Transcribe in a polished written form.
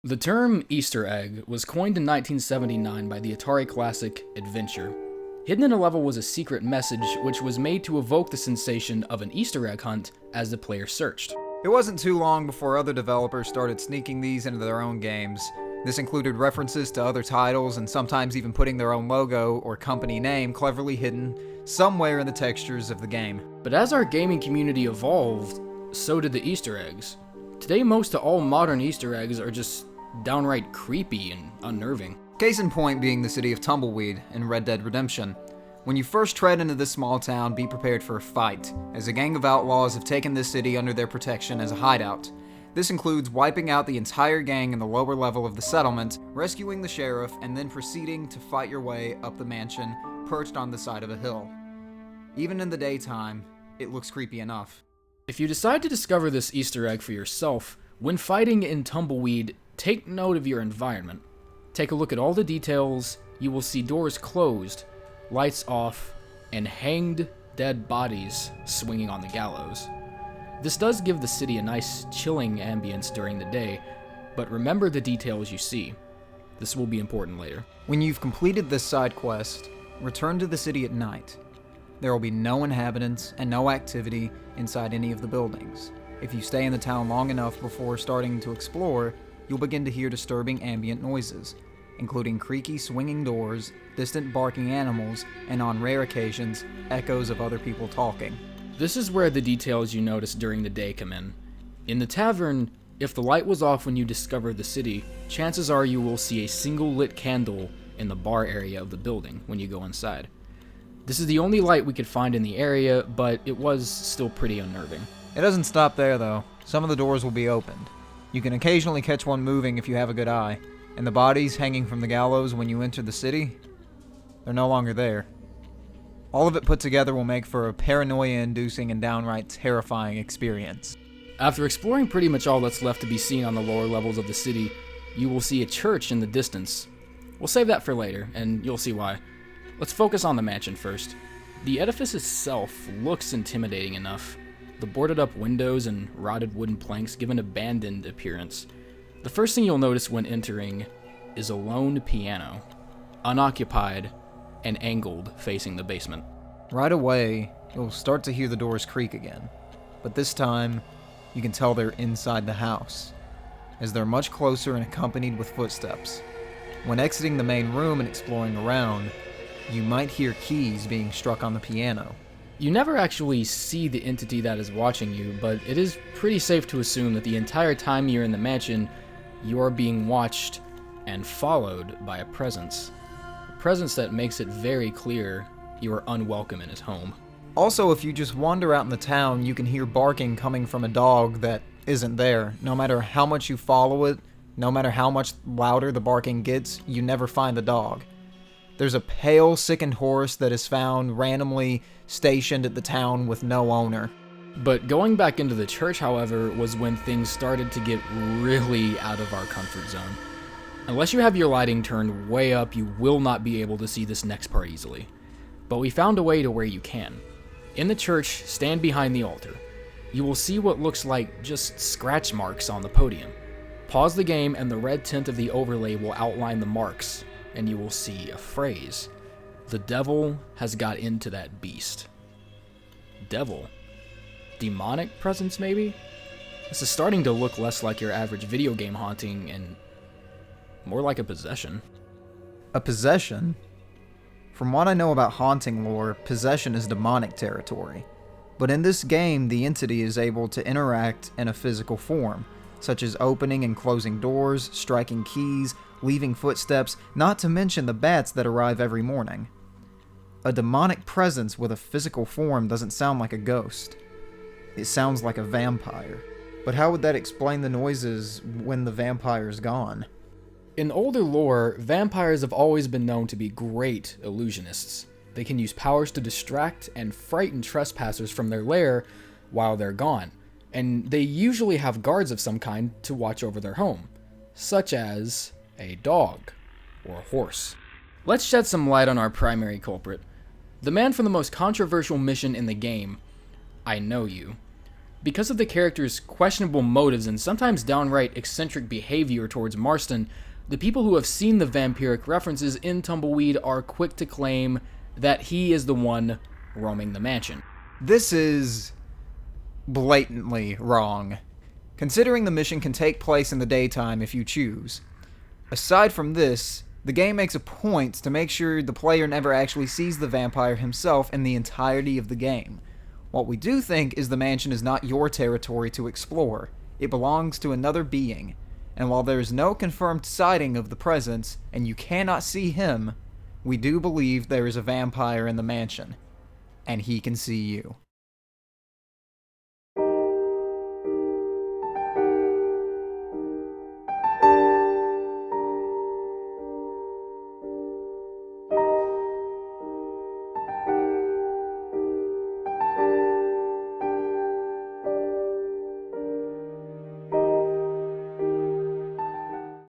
The term Easter egg was coined in 1979 by the Atari classic Adventure. Hidden in a level was a secret message which was made to evoke the sensation of an Easter egg hunt as the player searched. It wasn't too long before other developers started sneaking these into their own games. This included references to other titles and sometimes even putting their own logo or company name cleverly hidden somewhere in the textures of the game. But as our gaming community evolved, so did the Easter eggs. Today, most to all modern Easter eggs are just downright creepy and unnerving. Case in point being the city of Tumbleweed in Red Dead Redemption. When you first tread into this small town, be prepared for a fight, as a gang of outlaws have taken this city under their protection as a hideout. This includes wiping out the entire gang in the lower level of the settlement, rescuing the sheriff, and then proceeding to fight your way up the mansion, perched on the side of a hill. Even in the daytime, it looks creepy enough. If you decide to discover this Easter egg for yourself, when fighting in Tumbleweed, take note of your environment. Take a look at all the details. You will see doors closed, lights off, and hanged dead bodies swinging on the gallows. This does give the city a nice chilling ambience during the day, but remember the details you see. This will be important later. When you've completed this side quest, return to the city at night. There will be no inhabitants and no activity inside any of the buildings. If you stay in the town long enough before starting to explore, you'll begin to hear disturbing ambient noises, including creaky swinging doors, distant barking animals, and on rare occasions, echoes of other people talking. This is where the details you notice during the day come in. In the tavern, if the light was off when you discover the city, chances are you will see a single lit candle in the bar area of the building when you go inside. This is the only light we could find in the area, but it was still pretty unnerving. It doesn't stop there though. Some of the doors will be opened. You can occasionally catch one moving if you have a good eye, and the bodies hanging from the gallows when you enter the city, they're no longer there. All of it put together will make for a paranoia-inducing and downright terrifying experience. After exploring pretty much all that's left to be seen on the lower levels of the city, you will see a church in the distance. We'll save that for later, and you'll see why. Let's focus on the mansion first. The edifice itself looks intimidating enough. The boarded up windows and rotted wooden planks give an abandoned appearance. The first thing you'll notice when entering is a lone piano, unoccupied and angled facing the basement. Right away, you'll start to hear the doors creak again, but this time, you can tell they're inside the house, as they're much closer and accompanied with footsteps. When exiting the main room and exploring around, you might hear keys being struck on the piano. You never actually see the entity that is watching you, but it is pretty safe to assume that the entire time you're in the mansion, you are being watched and followed by a presence. A presence that makes it very clear you are unwelcome in his home. Also, if you just wander out in the town, you can hear barking coming from a dog that isn't there. No matter how much you follow it, no matter how much louder the barking gets, you never find the dog. There's a pale, sickened horse that is found randomly stationed at the town with no owner. But going back into the church, however, was when things started to get really out of our comfort zone. Unless you have your lighting turned way up, you will not be able to see this next part easily. But we found a way to where you can. In the church, stand behind the altar. You will see what looks like just scratch marks on the podium. Pause the game and the red tint of the overlay will outline the marks, and you will see a phrase. The devil has got into that beast. Devil? Demonic presence, maybe? This is starting to look less like your average video game haunting and more like a possession. A possession? From what I know about haunting lore, possession is demonic territory. But in this game, the entity is able to interact in a physical form, such as opening and closing doors, striking keys, leaving footsteps, not to mention the bats that arrive every morning. A demonic presence with a physical form doesn't sound like a ghost. It sounds like a vampire. But how would that explain the noises when the vampire's gone? In older lore, vampires have always been known to be great illusionists. They can use powers to distract and frighten trespassers from their lair while they're gone, and they usually have guards of some kind to watch over their home, such as a dog or a horse. Let's shed some light on our primary culprit, the man from the most controversial mission in the game, I Know You. Because of the character's questionable motives and sometimes downright eccentric behavior towards Marston, the people who have seen the vampiric references in Tumbleweed are quick to claim that he is the one roaming the mansion. This is blatantly wrong, considering the mission can take place in the daytime if you choose. Aside from this, the game makes a point to make sure the player never actually sees the vampire himself in the entirety of the game. What we do think is the mansion is not your territory to explore. It belongs to another being, and while there is no confirmed sighting of the presence, and you cannot see him, we do believe there is a vampire in the mansion, and he can see you.